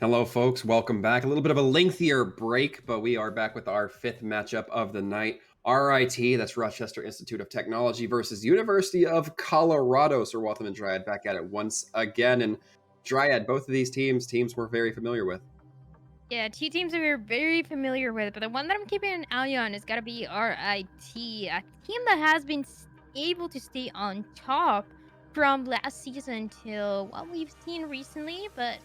Hello, folks. Welcome back. A little bit of a lengthier break, but we are back with our fifth matchup of the night. RIT, that's Rochester Institute of Technology versus University of Colorado. Sir Waltham and Dryad back at it once again. And Dryad, both of these teams we're very familiar with. Yeah, two teams that we're very familiar with, but the one that I'm keeping an eye on is gotta be RIT, a team that has been able to stay on top from last season till what we've seen recently. But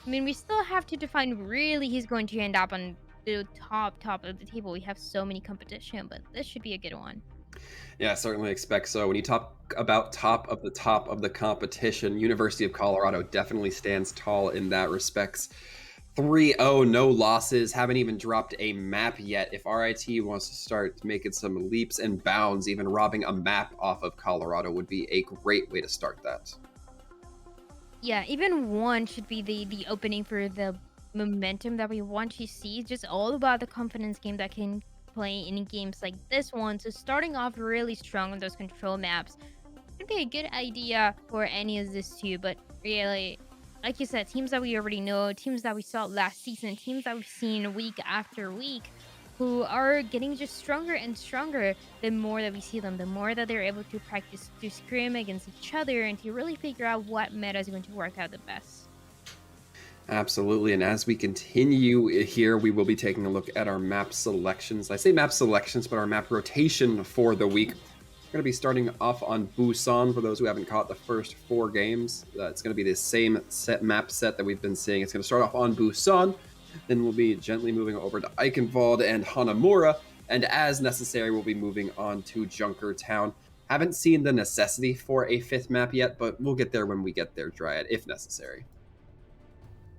I mean, we still have to define really who's going to end up on the top of the table. We have so many competition, but this should be a good one. Yeah, I certainly expect so. When you talk about top of the competition, University of Colorado definitely stands tall in that respects. 3-0, no losses, haven't even dropped a map yet. If RIT wants to start making some leaps and bounds, even robbing a map off of Colorado would be a great way to start that. Yeah, even one should be the opening for the momentum that we want to see. It's just all about the confidence game that can play in games like this one. So starting off really strong on those control maps could be a good idea for any of this too. But really, like you said, teams that we already know, teams that we saw last season, teams that we've seen week after week, who are getting just stronger and stronger the more that we see them, the more that they're able to practice to scrim against each other and to really figure out what meta is going to work out the best. Absolutely. And as we continue here, we will be taking a look at our map selections. I say map selections, but our map rotation for the week. We're going to be starting off on Busan for those who haven't caught the first four games. It's going to be the same map set that we've been seeing. It's going to start off on Busan. Then we'll be gently moving over to Eichenwald and Hanamura. And as necessary, we'll be moving on to Junkertown. Haven't seen the necessity for a fifth map yet, but we'll get there when we get there, Dryad, if necessary.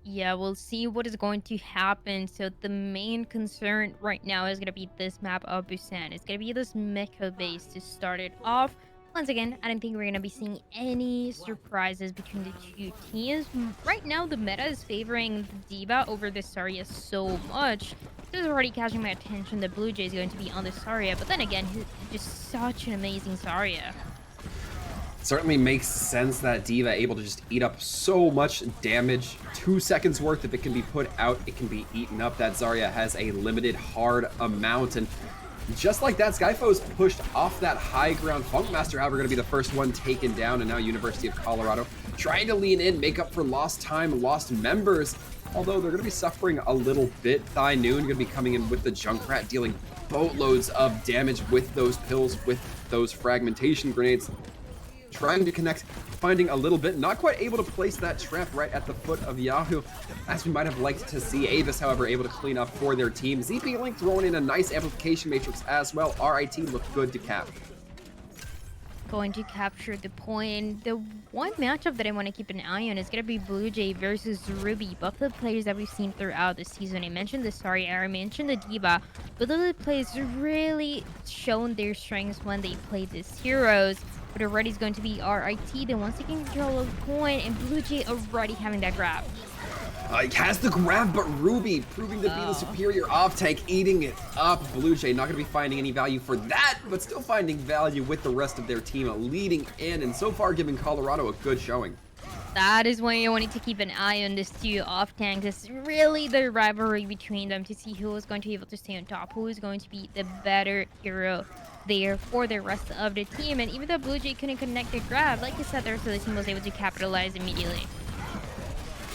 Yeah, we'll see what is going to happen. So the main concern right now is going to be this map of Busan. It's going to be this mecha base to start it off. Once again, I don't think we're going to be seeing any surprises between the two teams. Right now, the meta is favoring the Diva over the Zarya so much. This is already catching my attention. The Blue Jay is going to be on the Zarya, but then again, he's just such an amazing Zarya. Certainly makes sense that Diva able to just eat up so much damage. 2 seconds worth, if it can be put out, it can be eaten up. That Zarya has a limited hard amount, and just like that, Skyfo's pushed off that high ground. Funkmaster, however, going to be the first one taken down, and now University of Colorado trying to lean in, make up for lost time, lost members, although they're going to be suffering a little bit. Thigh Noon going to be coming in with the Junkrat, dealing boatloads of damage with those pills, with those fragmentation grenades. Trying to connect, finding a little bit, not quite able to place that trap right at the foot of Yahoo, as we might have liked to see. Avis, however, able to clean up for their team. ZP Link throwing in a nice amplification matrix as well. RIT looked good to cap. Going to capture the point. The one matchup that I want to keep an eye on is going to be Blue Jay versus Ruby. Both the players that we've seen throughout the season. I mentioned the Zarya, I mentioned the Diva. Both of the players really shown their strengths when they played these heroes. But already is going to be RIT. Then once they can control the point, and Blue Jay already having that grab. Has the grab, but Ruby proving to be the superior off-tank, eating it up. Blue Jay not going to be finding any value for that, but still finding value with the rest of their team leading in, and so far giving Colorado a good showing. That is why I wanted to keep an eye on this two off tanks. It's really the rivalry between them to see who is going to be able to stay on top, who is going to be the better hero there for the rest of the team. And even though Blue Jay couldn't connect the grab, like you said, the rest of the team was able to capitalize immediately.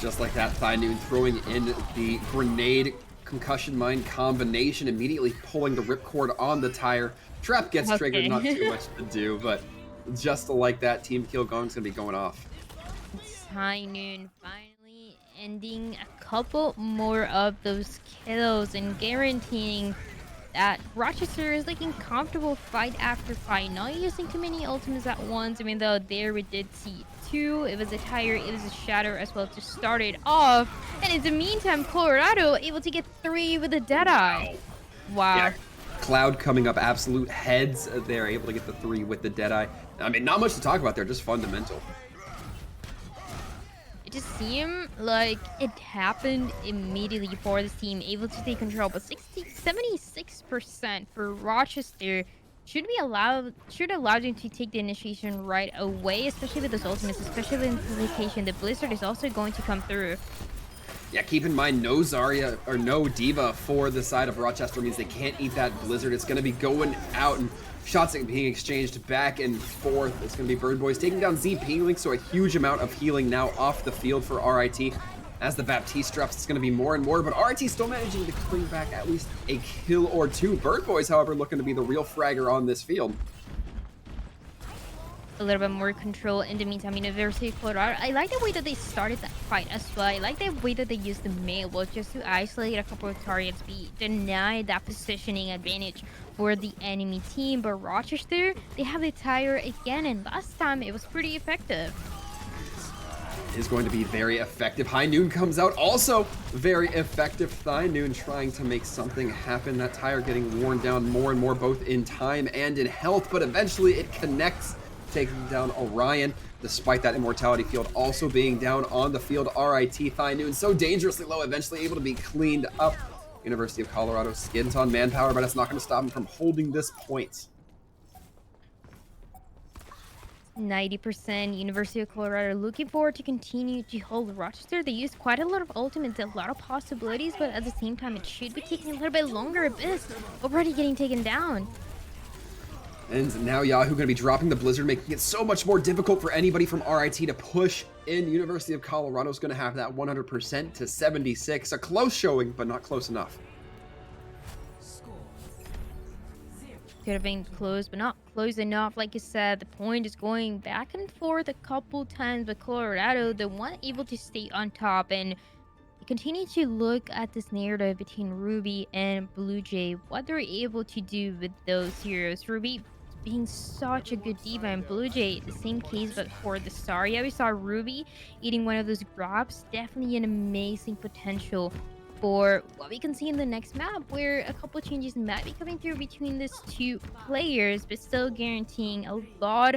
Just like that, Thigh Noon throwing in the grenade concussion mine combination, immediately pulling the ripcord on the tire. Trap gets triggered, not too much to do, but just like that, Team Kill Gong's gonna be going off. High Noon finally ending a couple more of those kills and guaranteeing that Rochester is looking comfortable fight after fight, not using too many ultimates at once. I mean, though there we did see two. It was a tire, it was a shatter as well to start it off. And in the meantime, Colorado able to get three with a Deadeye. Wow. Yeah. Cloud coming up absolute heads. They're able to get the 3 with the Deadeye. I mean, not much to talk about there, just fundamental. It just seemed like it happened immediately for this team, able to take control. But 76% for Rochester should allow them to take the initiation right away, especially with those ultimates, especially with the location. The Blizzard is also going to come through. Yeah, keep in mind, no Zarya or no Diva for the side of Rochester means they can't eat that Blizzard. It's going to be going out, and shots are being exchanged back and forth. It's going to be Bird Boys taking down Z Pingling, so a huge amount of healing now off the field for RIT. As the Baptiste drops, it's going to be more and more, but RIT still managing to bring back at least a kill or two. Bird Boys, however, looking to be the real fragger on this field. A little bit more control in the meantime. University of Colorado, I like the way that they started that fight as well. I like the way that they used the melee just to isolate a couple of targets, deny that positioning advantage for the enemy team. But Rochester, they have the tire again, and last time it was pretty effective. Is going to be very effective. High Noon comes out, also very effective. Thigh Noon trying to make something happen. That tire getting worn down more and more, both in time and in health, but eventually it connects, taking down Orion, despite that immortality field also being down on the field. RIT Thigh Noon so dangerously low, eventually able to be cleaned up. University of Colorado skins on manpower, but it's not going to stop him from holding this point. 90% University of Colorado looking forward to continue to hold Rochester. They used quite a lot of ultimates, a lot of possibilities, but at the same time, it should be taking a little bit longer. Abyss already getting taken down. And now Yahoo going to be dropping the Blizzard, making it so much more difficult for anybody from RIT to push in. University of Colorado is going to have that 100% to 76. A close showing, but not close enough. Could have been close, but not close enough. Like you said, the point is going back and forth a couple times, but Colorado, the one able to stay on top, and continue to look at this narrative between Ruby and Blue Jay, what they're able to do with those heroes. Ruby being such a good diva, and Blue Jay, the same case, but for the Zarya, we saw Ruby eating one of those grabs. Definitely an amazing potential for what we can see in the next map, where a couple changes might be coming through between these two players, but still guaranteeing a lot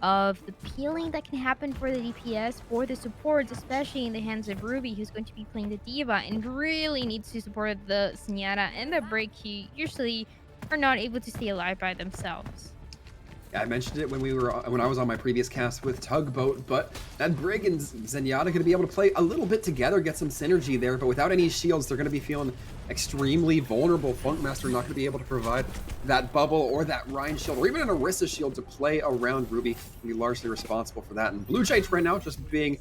of the peeling that can happen for the DPS, for the supports, especially in the hands of Ruby, who's going to be playing the diva and really needs to support the Zenyatta and the Break, who usually are not able to stay alive by themselves. I mentioned it when I was on my previous cast with Tugboat, but that Brig and Zenyatta going to be able to play a little bit together, get some synergy there, but without any shields, they're going to be feeling extremely vulnerable. Funkmaster not going to be able to provide that bubble or that Rhine shield, or even an Orisa shield to play around Ruby, and be largely responsible for that. And Blue Jays right now just being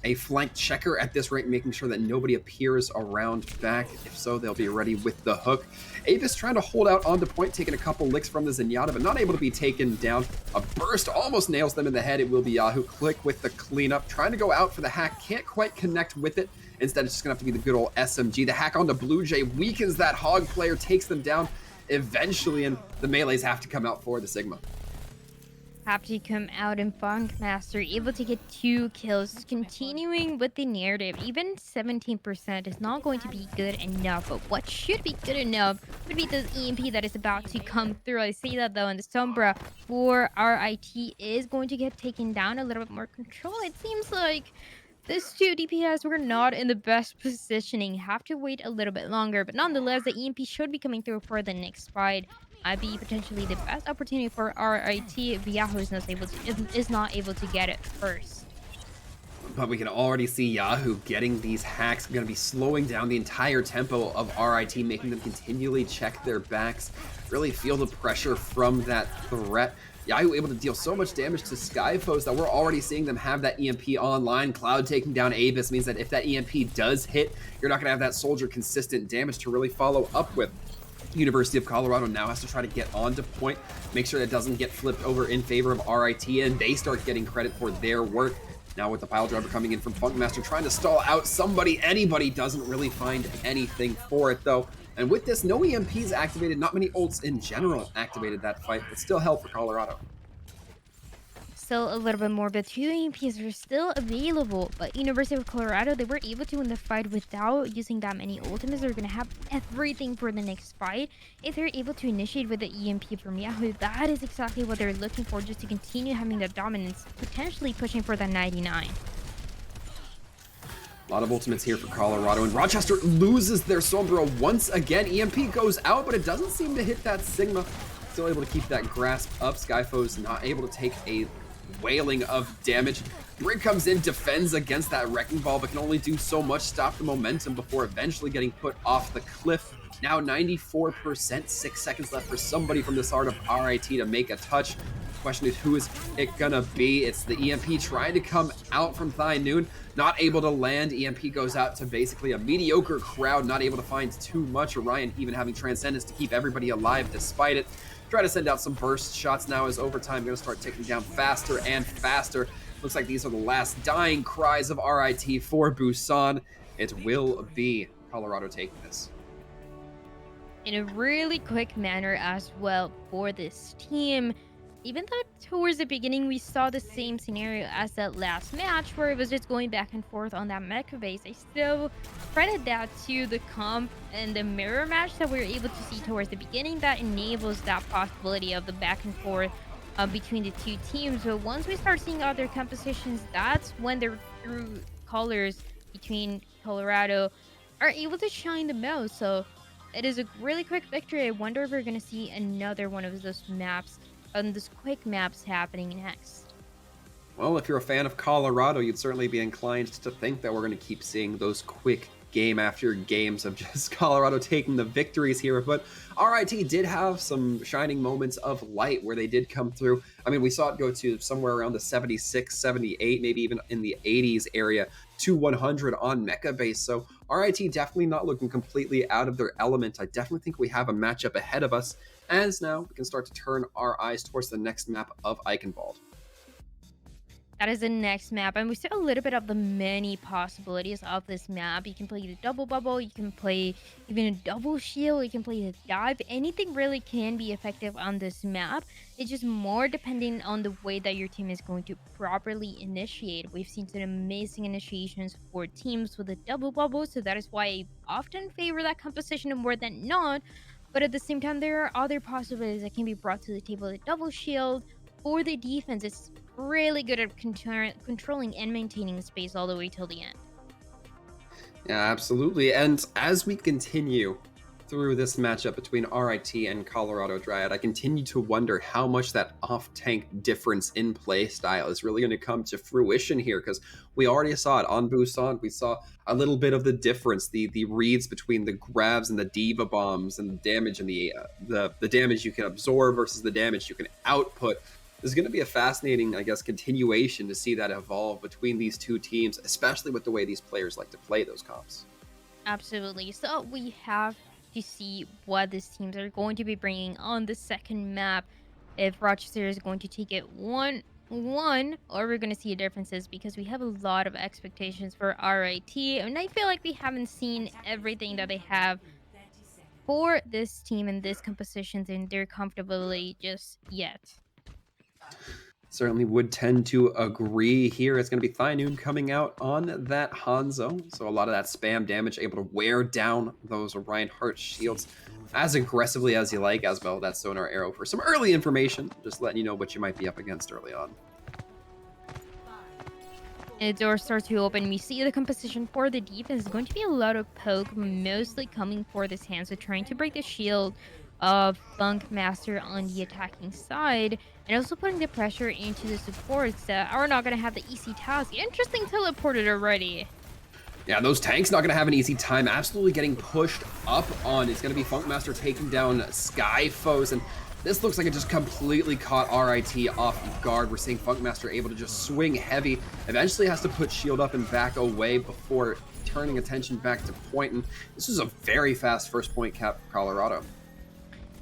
a flank checker at this rate, making sure that nobody appears around back. If so, they'll be ready with the hook. Avis trying to hold out on the point, taking a couple licks from the Zenyatta, but not able to be taken down. A burst almost nails them in the head. It will be Yahoo. Click with the cleanup, trying to go out for the hack, can't quite connect with it. Instead, it's just gonna have to be the good old SMG. The hack onto Blue Jay weakens that Hog player, takes them down eventually, and the melees have to come out for the Sigma. Have to come out, and Funkmaster able to get 2 kills, continuing with the narrative. Even 17% is not going to be good enough, but what should be good enough would be this EMP that is about to come through. I see that though, and the Sombra for RIT is going to get taken down. A little bit more control. It seems like these two DPS were not in the best positioning. Have to wait a little bit longer, but nonetheless, the EMP should be coming through for the next fight. Might be potentially the best opportunity for RIT if Yahoo is not able to get it first. But we can already see Yahoo getting these hacks, going to be slowing down the entire tempo of RIT, making them continually check their backs, really feel the pressure from that threat. Yahoo able to deal so much damage to Skyfoes that we're already seeing them have that EMP online. Cloud taking down Abyss means that if that EMP does hit, you're not going to have that soldier consistent damage to really follow up with. University of Colorado now has to try to get onto point, make sure that doesn't get flipped over in favor of RIT, and they start getting credit for their work. Now with the pile driver coming in from Funkmaster, trying to stall out somebody, anybody, doesn't really find anything for it though. And with this, no EMPs activated, not many ults in general activated that fight, but still held for Colorado. Still a little bit more, but 2 EMPs are still available. But University of Colorado, they were able to win the fight without using that many ultimates. They're going to have everything for the next fight. If they're able to initiate with the EMP from Yahoo, that is exactly what they're looking for, just to continue having that dominance, potentially pushing for that 99. A lot of ultimates here for Colorado, and Rochester loses their Sombra once again. EMP goes out, but it doesn't seem to hit that Sigma. Still able to keep that grasp up. Skyfoes not able to take a wailing of damage. RIT comes in, defends against that Wrecking Ball, but can only do so much, stop the momentum before eventually getting put off the cliff. Now 94%, 6 seconds left for somebody from this heart of RIT to make a touch. Question is, who is it gonna be? It's the EMP trying to come out from Thigh Noon, not able to land. EMP goes out to basically a mediocre crowd, not able to find too much. Orion even having Transcendence to keep everybody alive despite it. Try to send out some burst shots now as overtime gonna start ticking down faster and faster. Looks like these are the last dying cries of RIT for Busan. It will be Colorado taking this. In a really quick manner as well for this team. Even though towards the beginning we saw the same scenario as that last match where it was just going back and forth on that mecha base, I still credit that to the comp and the mirror match that we were able to see towards the beginning that enables that possibility of the back and forth between the two teams. But once we start seeing other compositions, that's when the true colors between Colorado are able to shine the most. So it is a really quick victory. I wonder if we're going to see another one of those maps, those quick maps happening next. Well, if you're a fan of Colorado, you'd certainly be inclined to think that we're going to keep seeing those quick game after games of just Colorado taking the victories here. But RIT did have some shining moments of light where they did come through. I mean, we saw it go to somewhere around the 76, 78, maybe even in the 80s area to 100 on mecha base. So RIT definitely not looking completely out of their element. I definitely think we have a matchup ahead of us, as now we can start to turn our eyes towards the next map of Eichenwald. That is the next map, and we see a little bit of the many possibilities of this map. You can play the double bubble, you can play even a double shield, you can play the dive. Anything really can be effective on this map. It's just more depending on the way that your team is going to properly initiate. We've seen some amazing initiations for teams with a double bubble, so that is why I often favor that composition more than not. But at the same time, there are other possibilities that can be brought to the table. The double shield for the defense, it's really good at controlling and maintaining space all the way till the end. Yeah, absolutely. And as we continue through this matchup between RIT and Colorado Dryad, I continue to wonder how much that off-tank difference in play style is really going to come to fruition here, because we already saw it on Busan. We saw a little bit of the difference, the reads between the grabs and the diva bombs and the damage and the damage you can absorb versus the damage you can output. There's going to be a fascinating, I guess, continuation to see that evolve between these two teams, especially with the way these players like to play those comps. Absolutely. So we have to see what these teams are going to be bringing on the second map. If Rochester is going to take it 1-1, or we're going to see differences, because we have a lot of expectations for RIT, and I feel like we haven't seen everything that they have for this team and this compositions and their comfortability just yet. Certainly would tend to agree here. It's going to be Thigh Noon coming out on that Hanzo. So a lot of that spam damage able to wear down those Orion Heart shields as aggressively as you like, as well. That's Sonar Arrow for some early information, just letting you know what you might be up against early on. And the door starts to open. We see the composition for the defense is going to be a lot of poke, mostly coming for this Hanzo, trying to break the shield of Funk Master on the attacking side, and also putting the pressure into the supports that are not going to have the easy task. Interesting teleported already. Yeah, those tanks not going to have an easy time. Absolutely getting pushed up on. It's going to be Funk Master taking down Skyfoes, and this looks like it just completely caught RIT off guard. We're seeing Funk Master able to just swing heavy. Eventually has to put shield up and back away before turning attention back to point. And this is a very fast first point cap for Colorado.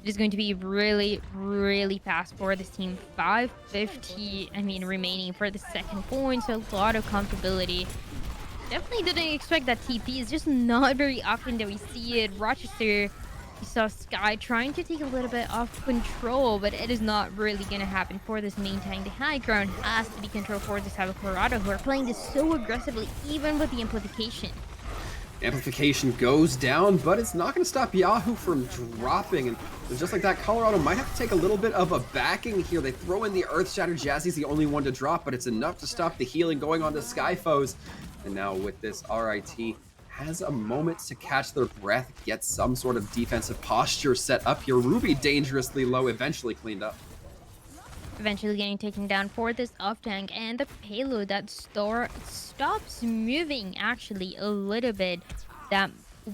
It is going to be really, really fast for this team. 550, remaining for the second point, so a lot of comfortability. Definitely didn't expect that TP. It's just not very often that we see it. Rochester, we saw Sky trying to take a little bit off control, but it is not really going to happen for this main tank. The high ground has to be controlled for this side of Colorado, who are playing this so aggressively, even with the amplification. Amplification goes down, but it's not going to stop Yahoo from dropping. And just like that, Colorado might have to take a little bit of a backing here. They throw in the Earth Shatter. Jazzy's the only one to drop, but it's enough to stop the healing going on to Skyfoes. And now with this, RIT has a moment to catch their breath, get some sort of defensive posture set up here. Ruby dangerously low, eventually cleaned up. eventually getting taken down for this off tank, and the payload that stops moving actually a little bit. That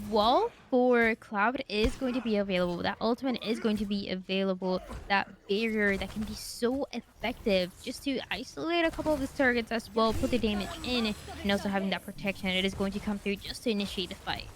wall for Cloud is going to be available. That ultimate is going to be available. That barrier that can be so effective just to isolate a couple of his targets as well, put the damage in, and also having that protection. It is going to come through just to initiate the fight.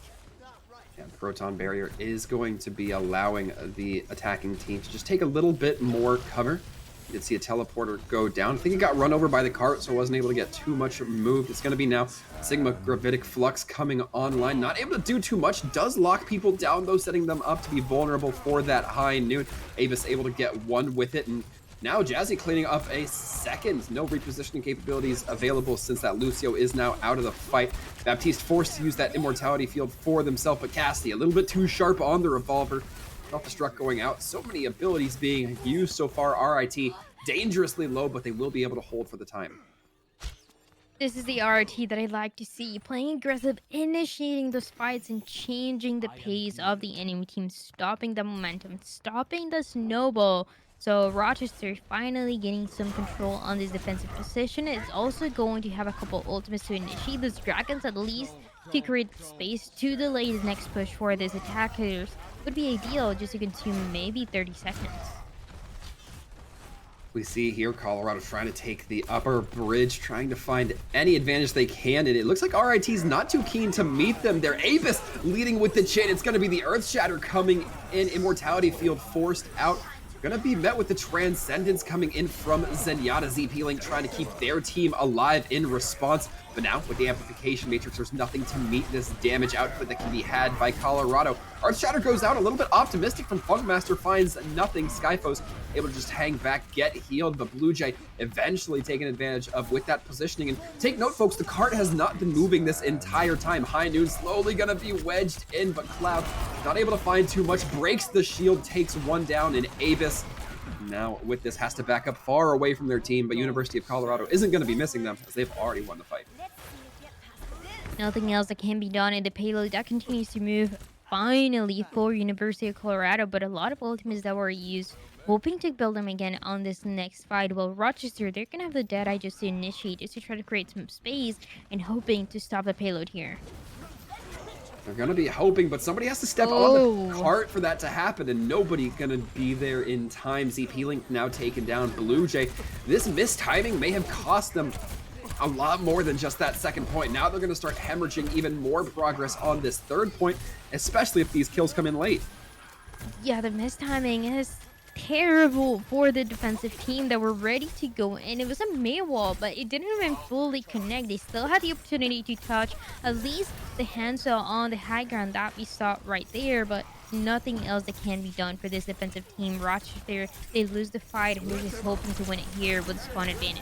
Yeah, the Proton Barrier is going to be allowing the attacking team to just take a little bit more cover. You can see a teleporter go down. I think it got run over by the cart, so I wasn't able to get too much moved. It's going to be now Sigma Gravitic Flux coming online. Not able to do too much. Does lock people down, though, setting them up to be vulnerable for that high noon. Avis able to get one with it, and now Jazzy cleaning up a second. No repositioning capabilities available since that Lucio is now out of the fight. Baptiste forced to use that immortality field for themselves, but Cassie a little bit too sharp on the revolver. Self-destruct going out. So many abilities being used so far. RIT dangerously low, but they will be able to hold for the time. This is the RT that I like to see. Playing aggressive, initiating those fights, and changing the pace of the enemy team, stopping the momentum, stopping the snowball. So Rochester finally getting some control on this defensive position. It's also going to have a couple ultimates to initiate those dragons, at least to create space to delay the next push for these attackers. Would be ideal just to consume maybe 30 seconds. We see here Colorado trying to take the upper bridge, trying to find any advantage they can, and it looks like RIT's not too keen to meet them. They're Avis leading with the chain. It's going to be the Earth Shatter coming in, Immortality Field forced out. Going to be met with the Transcendence coming in from Zenyatta. ZP-Link trying to keep their team alive in response. But now, with the Amplification Matrix, there's nothing to meet this damage output that can be had by Colorado. Earth Shatter goes out a little bit optimistic from Funkmaster, finds nothing. Skyfo's able to just hang back, get healed, but Blue Jay eventually taken advantage of with that positioning. And take note, folks, the cart has not been moving this entire time. High Noon slowly going to be wedged in, but Cloud not able to find too much. Breaks the shield, takes one down, and Avis now with this has to back up far away from their team, but University of Colorado isn't going to be missing them as they've already won the fight. Nothing else that can be done in the payload that continues to move finally for University of Colorado, but a lot of ultimates that were used, hoping to build them again on this next fight. Well, Rochester, they're gonna have the Deadeye just to initiate, just to try to create some space and hoping to stop the payload here. They're gonna be hoping, but somebody has to step on the cart for that to happen, and nobody gonna be there in time. ZP-Link now taken down. Blue Jay, this missed timing may have cost them a lot more than just that second point. Now they're going to start hemorrhaging even more progress on this third point, especially if these kills come in late. Yeah, the mistiming is terrible for the defensive team that were ready to go in. It was a May wall, but it didn't even fully connect. They still had the opportunity to touch at least the handsaw on the high ground that we saw right there, but nothing else that can be done for this defensive team. Rochester, they lose the fight, and we're just hoping to win it here with spawn advantage.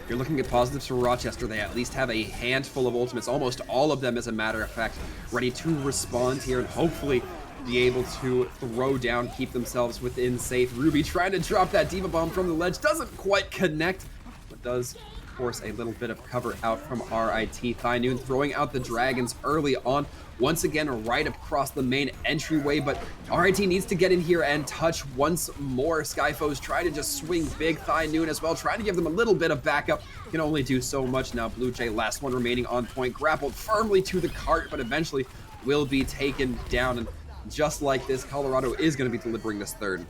If you're looking at positives for Rochester, they at least have a handful of ultimates, almost all of them, as a matter of fact, ready to respond here and hopefully be able to throw down, keep themselves within safe. Ruby trying to drop that Diva Bomb from the ledge, doesn't quite connect, but does force a little bit of cover out from RIT. Thigh Noon throwing out the dragons early on, once again right across the main entryway, but RIT needs to get in here and touch once more. Skyfo's trying to just swing big. Thigh Noon as well, trying to give them a little bit of backup. Can only do so much now. Blue Jay, last one remaining on point, grappled firmly to the cart, but eventually will be taken down. And just like this, Colorado is going to be delivering this third.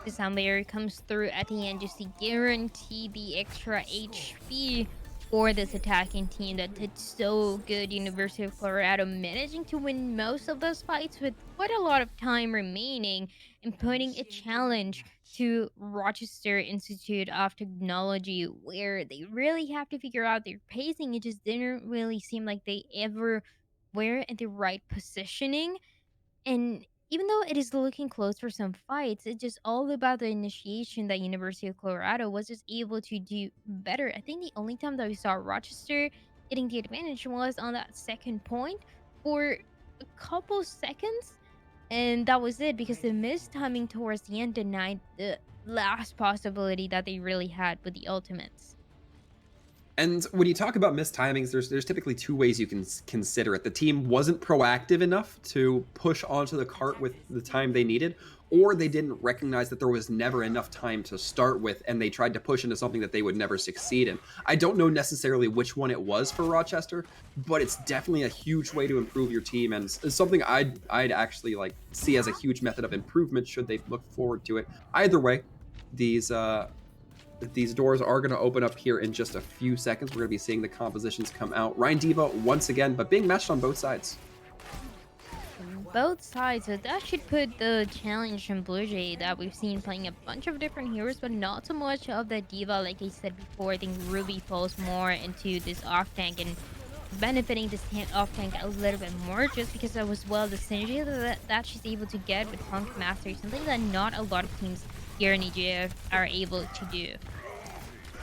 The sound barrier comes through at the end just to guarantee the extra HP for this attacking team that did so good. University of Colorado managing to win most of those fights with quite a lot of time remaining and putting a challenge to Rochester Institute of Technology, where they really have to figure out their pacing. It just didn't really seem like they ever were in the right positioning. And even though it is looking close for some fights, it's just all about the initiation that University of Colorado was just able to do better. I think the only time that we saw Rochester getting the advantage was on that second point for a couple seconds. And that was it, because the missed timing towards the end denied the last possibility that they really had with the ultimates. And when you talk about missed timings, there's typically two ways you can consider it. The team wasn't proactive enough to push onto the cart with the time they needed, or they didn't recognize that there was never enough time to start with, and they tried to push into something that they would never succeed in. I don't know necessarily which one it was for Rochester, but it's definitely a huge way to improve your team, and it's something I'd actually like see as a huge method of improvement should they look forward to it. Either way, these these doors are going to open up here in just a few seconds. We're going to be seeing the compositions come out. Ryan Diva once again, but being matched on both sides. Both sides, so that should put the challenge on Blue Jay that we've seen playing a bunch of different heroes, but not so much of the Diva. Like I said before, I think Ruby falls more into this off tank and benefiting this off tank a little bit more, just because of as well the synergy that she's able to get with Punk Master, something that not a lot of teams here in EGF are able to do.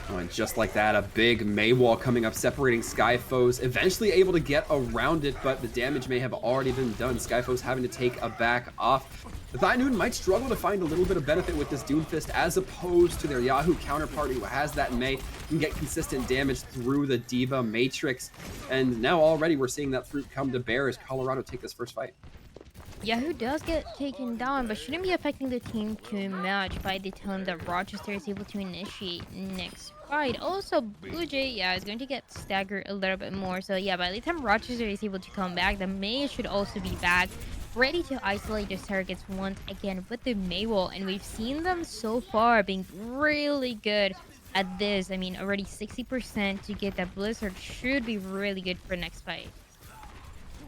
Oh, and just like that, a big Mei wall coming up, separating Skyfoes. Eventually able to get around it, but the damage may have already been done. Skyfoes having to take a back off. The Thai-Noon might struggle to find a little bit of benefit with this Doomfist, as opposed to their Yahoo counterpart who has that Mei, can get consistent damage through the Diva Matrix. And now already we're seeing that fruit come to bear as Colorado take this first fight. Yahoo does get taken down, but shouldn't be affecting the team too much by the time that Rochester is able to initiate next fight. Also, Blue Jay, yeah, is going to get staggered a little bit more. So yeah, by the time Rochester is able to come back, the Mei should also be back, ready to isolate those targets once again with the Mei wall. And we've seen them so far being really good at this. I mean, already 60% to get that Blizzard should be really good for next fight.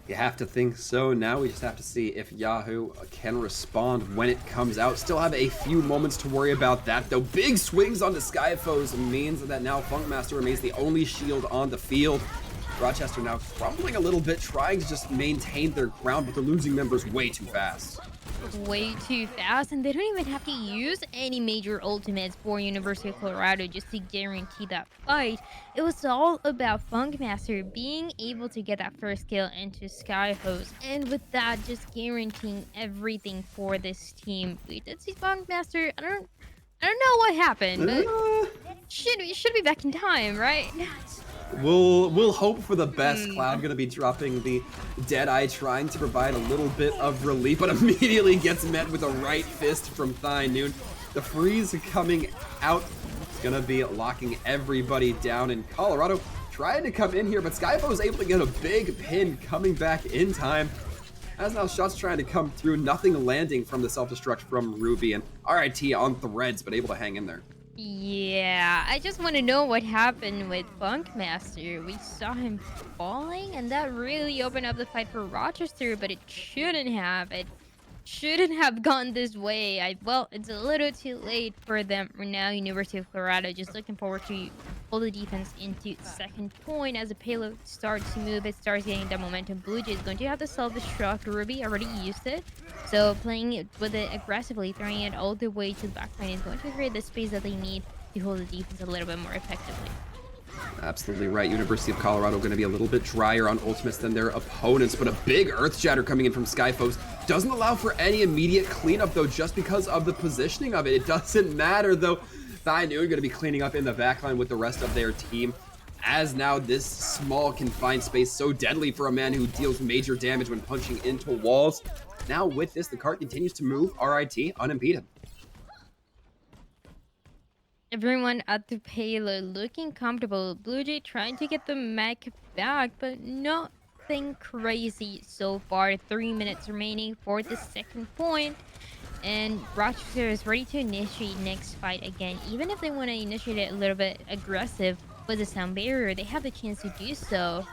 You have to think so. Now we just have to see if Yahoo can respond when it comes out. Still have a few moments to worry about that, though. Big swings onto Skyfoes means that now Funkmaster remains the only shield on the field. Rochester now crumbling a little bit, trying to just maintain their ground, but they're losing members way too fast. Way too fast, and they don't even have to use any major ultimates for University of Colorado just to guarantee that fight. It was all about Funkmaster being able to get that first kill into Skyhose, and with that just guaranteeing everything for this team. We did see Funkmaster. I don't know what happened, but should be back in time, right? We'll hope for the best. Cloud gonna be dropping the Deadeye, trying to provide a little bit of relief, but immediately gets met with a right fist from Thai-Noon. The freeze coming out is gonna be locking everybody down, and Colorado trying to come in here, but Skyfo is able to get a big pin coming back in time. As now shots trying to come through, nothing landing from the self-destruct from Ruby, and RIT on threads, but able to hang in there. Yeah, I just want to know what happened with Funkmaster. We saw him falling, and that really opened up the fight for Rochester, but it shouldn't have. It shouldn't have gone this way. Well, it's a little too late for them now. University of Colorado just looking forward to pull the defense into second point as the payload starts to move. It starts getting that momentum. Blue Jay is going to have to self-destruct. Ruby already used it, so playing it with it aggressively, throwing it all the way to the backline is going to create the space that they need to hold the defense a little bit more effectively. Absolutely right. University of Colorado going to be a little bit drier on ultimates than their opponents, but a big Earth Shatter coming in from Skyfoes doesn't allow for any immediate cleanup, though, just because of the positioning of it. It doesn't matter, though. Thai-Noon going to be cleaning up in the backline with the rest of their team, as now this small confined space so deadly for a man who deals major damage when punching into walls. Now with this, the cart continues to move, RIT unimpeded. Everyone at the payload looking comfortable. Blue Jay trying to get the mech back, but nothing crazy so far. 3 minutes remaining for the second point, and Rochester is ready to initiate next fight again. Even if they want to initiate it a little bit aggressive with the sound barrier, they have the chance to do so.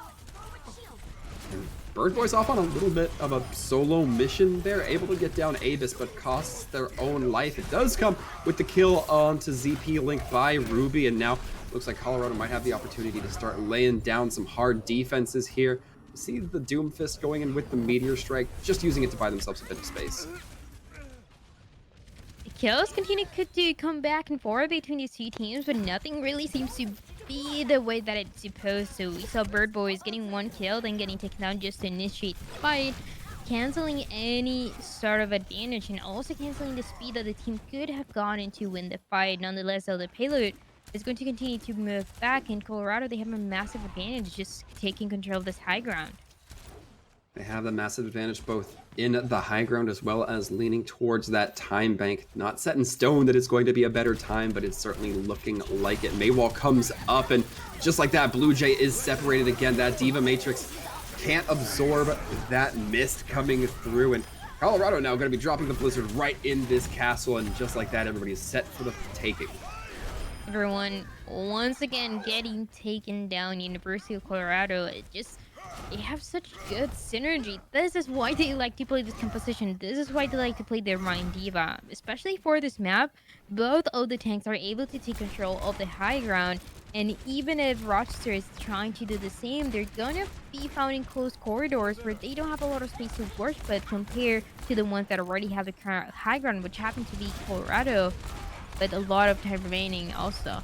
Bird Boy's off on a little bit of a solo mission there, able to get down Abyss, but costs their own life. It does come with the kill onto ZP Link by Ruby, and now looks like Colorado might have the opportunity to start laying down some hard defenses here. See the Doomfist going in with the Meteor Strike, just using it to buy themselves a bit of space. The kills continue to come back and forth between these two teams, but nothing really seems to be the way that it's supposed to. We saw Bird Boys getting one kill, then getting taken down just to initiate the fight, canceling any sort of advantage, and also canceling the speed that the team could have gotten to win the fight. Nonetheless, though, the payload is going to continue to move back. In Colorado, they have a massive advantage just taking control of this high ground. They have the massive advantage both in the high ground as well as leaning towards that time bank. Not set in stone that it's going to be a better time, but it's certainly looking like it. Maywall comes up, and just like that, Blue Jay is separated again. That D.Va Matrix can't absorb that mist coming through, and Colorado now going to be dropping the Blizzard right in this castle, and just like that, everybody is set for the taking. Everyone once again getting taken down. University of Colorado, they have such good synergy. This is why they like to play this composition. This is why they like to play their Ryan Diva. Especially for this map, both of the tanks are able to take control of the high ground. And even if Rochester is trying to do the same, they're gonna be found in close corridors where they don't have a lot of space to work with compared to the ones that already have the current high ground, which happen to be Colorado, with a lot of time remaining also.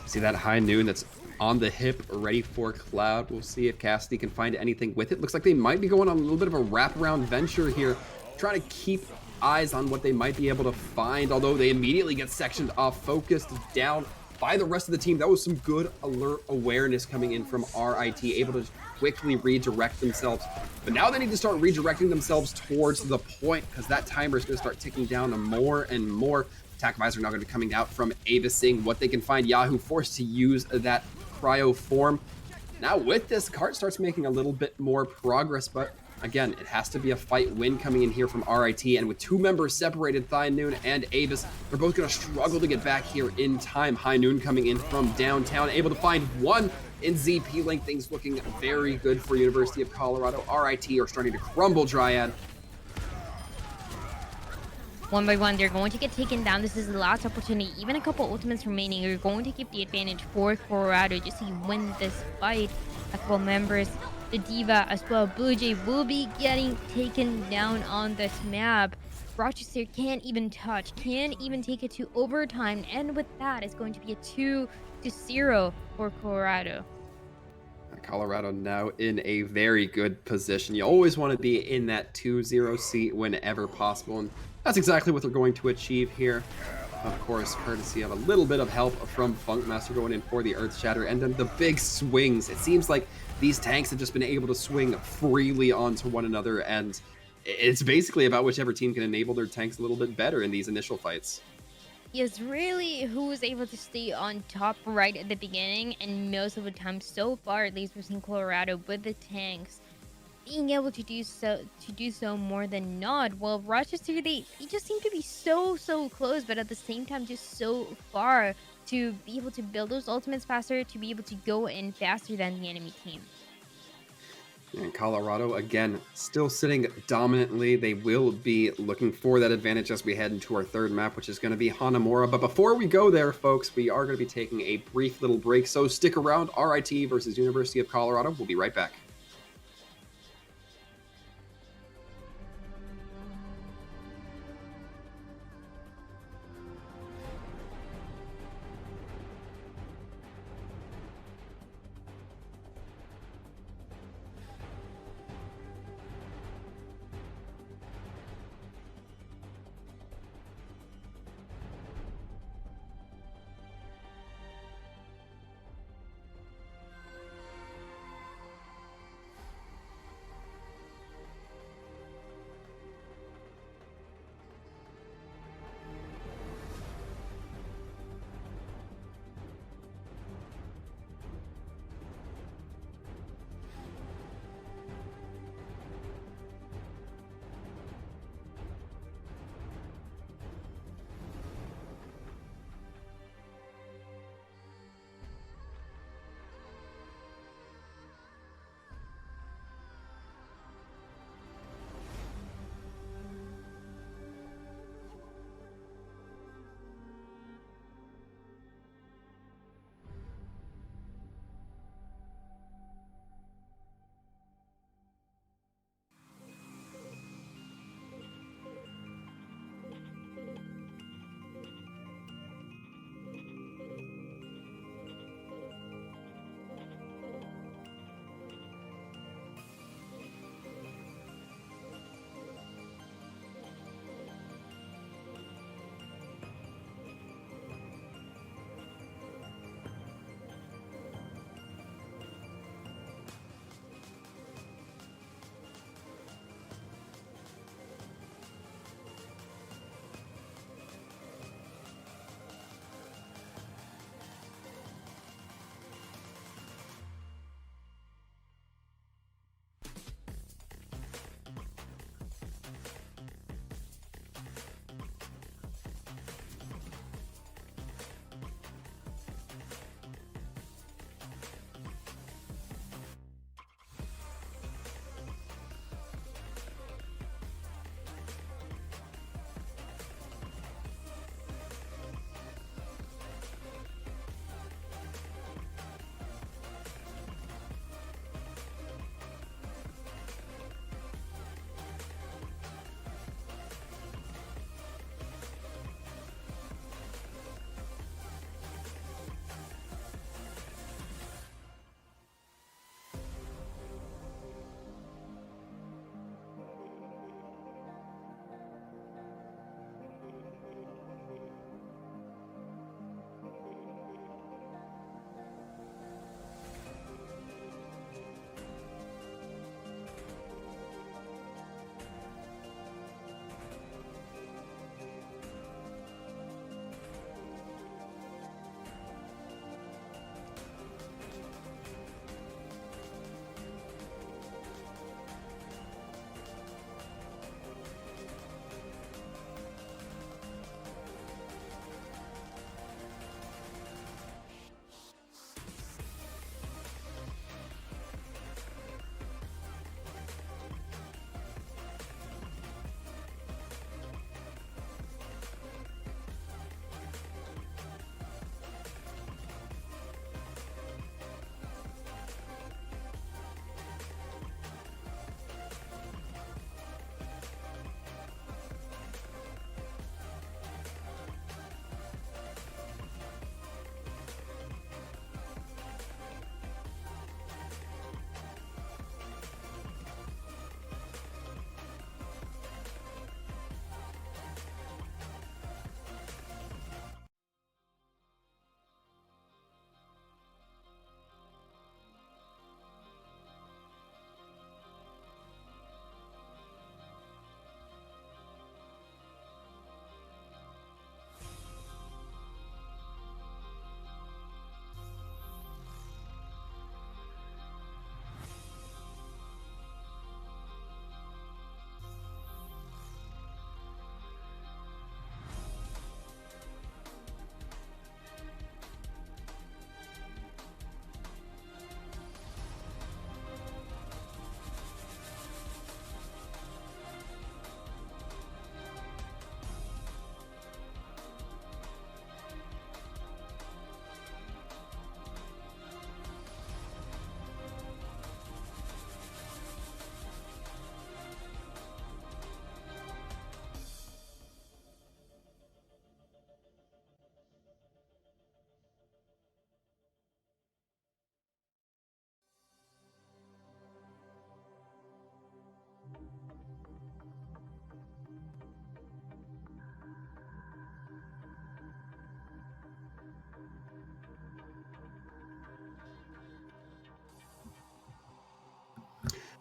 See that high noon that's on the hip, ready for Cloud. We'll see if Cassidy can find anything with it. Looks like they might be going on a little bit of a wraparound venture here, trying to keep eyes on what they might be able to find, although they immediately get sectioned off, focused down by the rest of the team. That was some good alert awareness coming in from RIT, able to quickly redirect themselves. But now they need to start redirecting themselves towards the point, because that timer is going to start ticking down to more and more. Attack Advisor now going to be coming out from Avis, seeing what they can find. Yahoo forced to use that cryo form. Now with this, Cart starts making a little bit more progress, but again, it has to be a fight win coming in here from RIT, and with two members separated, High Noon and Avis, they're both going to struggle to get back here in time. High Noon coming in from downtown, able to find one in ZP Link. Things looking very good for University of Colorado. RIT are starting to crumble Dryad. One by one, they're going to get taken down. This is the last opportunity. Even a couple ultimates remaining are going to give the advantage for Colorado just to win this fight. A couple members, the D.Va as well, Blue Jay, will be getting taken down on this map. Rochester can't even touch, can't even take it to overtime. And with that, it's going to be a 2-0 for Colorado. Colorado now in a very good position. You always want to be in that 2-0 seat whenever possible, and that's exactly what they're going to achieve here. Of course, courtesy of a little bit of help from Funkmaster going in for the Earth Shatter, and then the big swings. It seems like these tanks have just been able to swing freely onto one another, and it's basically about whichever team can enable their tanks a little bit better in these initial fights. Is really who was able to stay on top right at the beginning, and most of the time so far, at least we've seen Colorado with the tanks being able to do so more than not. Well, Rochester, they just seem to be so close, but at the same time just so far to be able to build those ultimates faster, to be able to go in faster than the enemy team. And Colorado, again, still sitting dominantly. They will be looking for that advantage as we head into our third map, which is going to be Hanamura. But before we go there, folks, we are going to be taking a brief little break. So stick around. RIT versus University of Colorado. We'll be right back.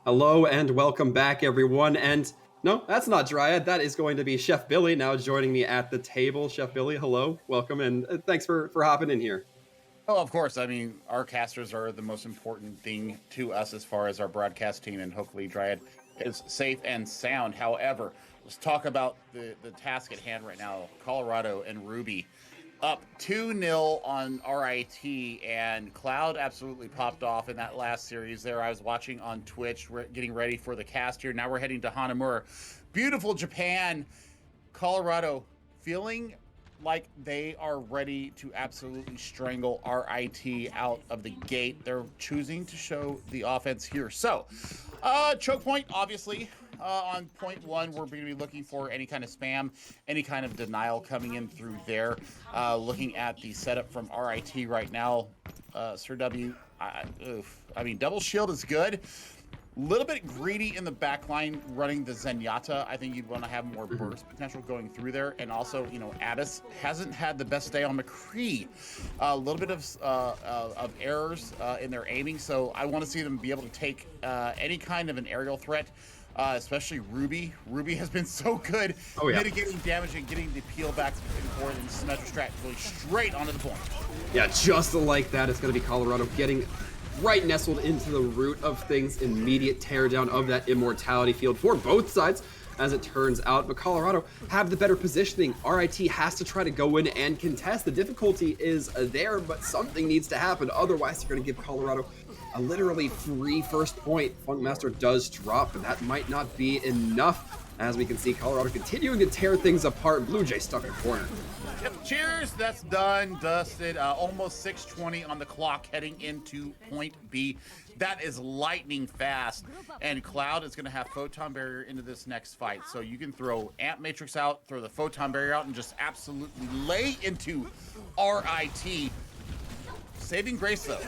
Hello and welcome back, everyone. And no, that's not Dryad. That is going to be Chef Billy now joining me at the table. Chef Billy, hello, welcome, and thanks for hopping in here. Oh, of course. I mean, our casters are the most important thing to us as far as our broadcast team, and hopefully Dryad is safe and sound. However, let's talk about the task at hand right now. Colorado and Ruby up 2-0 on RIT, and Cloud absolutely popped off in that last series there. I was watching on Twitch, getting ready for the cast here. Now we're heading to Hanamura. Beautiful Japan. Colorado feeling like they are ready to absolutely strangle RIT out of the gate. They're choosing to show the offense here. So, choke point, obviously. On point one, we're going to be looking for any kind of spam, any kind of denial coming in through there. Looking at the setup from RIT right now, Sir W, I mean, double shield is good. Little bit greedy in the back line running the Zenyatta. I think you'd want to have more burst potential going through there. And also, you know, Abyss hasn't had the best day on McCree. A little bit of errors in their aiming. So I want to see them be able to take any kind of an aerial threat, especially Ruby. Ruby has been so good mitigating damage and getting the peel back and forth and Symmetra strat going straight onto the point. Yeah, just like that, it's going to be Colorado getting right nestled into the root of things. Immediate teardown of that immortality field for both sides, as it turns out. But Colorado have the better positioning. RIT has to try to go in and contest. The difficulty is there, but something needs to happen. Otherwise, they're going to give Colorado a literally free first point. Funkmaster does drop, but that might not be enough. As we can see, Colorado continuing to tear things apart. Blue Jay stuck in a corner. Yep, cheers, that's done, dusted. Almost 6:20 on the clock heading into point B. That is lightning fast. And Cloud is going to have Photon Barrier into this next fight. So you can throw Amp Matrix out, throw the Photon Barrier out, and just absolutely lay into RIT. Saving grace, though.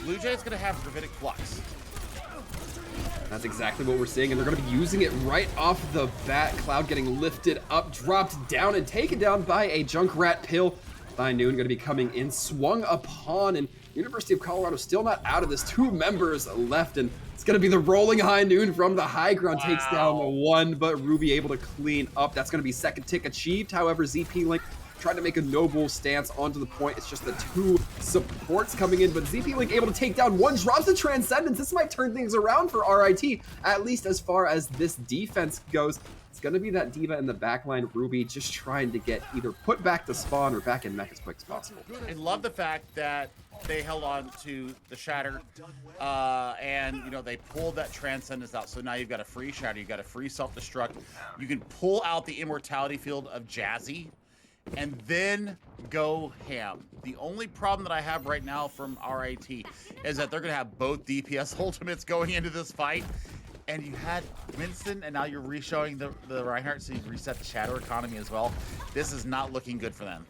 Blue Jay is going to have Gravitic Flux. That's exactly what we're seeing, and they're going to be using it right off the bat. Cloud getting lifted up, dropped down, and taken down by a Junkrat Pill. By Noon going to be coming in, swung upon, and University of Colorado still not out of this. 2 members left, and it's going to be the rolling High Noon from the high ground. Takes down the one, but Ruby able to clean up. That's going to be second tick achieved. However, ZP Link tried to make a noble stance onto the point. It's just the 2 supports coming in, but ZP Link able to take down one, drops the Transcendence. This might turn things around for RIT, at least as far as this defense goes. It's going to be that D.Va in the backline. Ruby just trying to get either put back to spawn or back in mech as quick as possible. I love the fact that they held on to the Shatter, and you know, they pulled that Transcendence out. So now you've got a free Shatter, you've got a free self-destruct. You can pull out the immortality field of Jazzy and then go ham. The only problem that I have right now from RIT is that they're going to have both DPS ultimates going into this fight. And you had Winston, and now you're re-showing the Reinhardt, so you reset the Shadow economy as well. This is not looking good for them.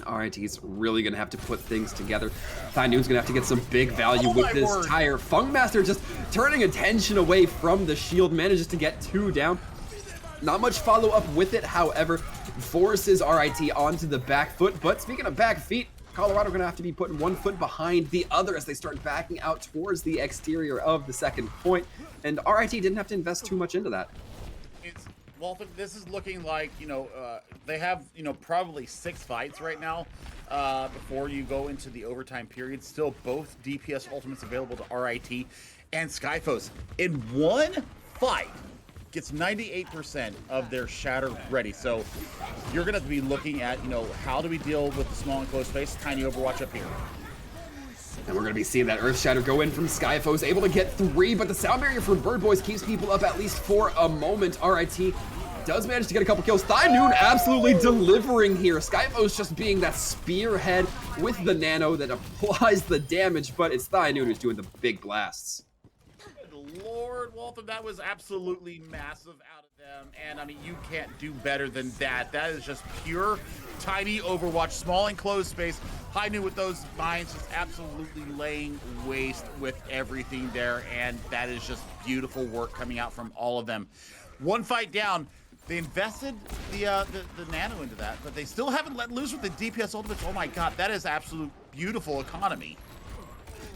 RIT's really going to have to put things together. Thai Noon's going to have to get some big value with this tire. Funkmaster just turning attention away from the shield, manages to get 2 down. Not much follow-up with it, however, forces RIT onto the back foot. But speaking of back feet, Colorado going to have to be putting 1 foot behind the other as they start backing out towards the exterior of the second point. And RIT didn't have to invest too much into that. Walter, this is looking like, you know, they have, you know, probably 6 fights right now before you go into the overtime period. Still both DPS ultimates available to RIT and Skyfos. In 1 fight, gets 98% of their Shatter ready. So you're going to be looking at, you know, how do we deal with the small enclosed space? Tiny Overwatch up here. And we're going to be seeing that Earth Shatter go in from Skyfoes, able to get 3, but the sound barrier from Bird Boys keeps people up at least for a moment. RIT does manage to get a couple kills. Thai Noon absolutely delivering here. Skyfoes just being that spearhead with the nano that applies the damage, but it's Thai Noon who's doing the big blasts. Lord, Walton, that was absolutely massive out of them, and I mean, you can't do better than that. That is just pure Tiny Overwatch, small enclosed space. High Noon with those mines just absolutely laying waste with everything there, and that is just beautiful work coming out from all of them. 1 fight down. They invested the nano into that, but they still haven't let loose with the DPS ultimates. Oh my god, that is absolute beautiful economy.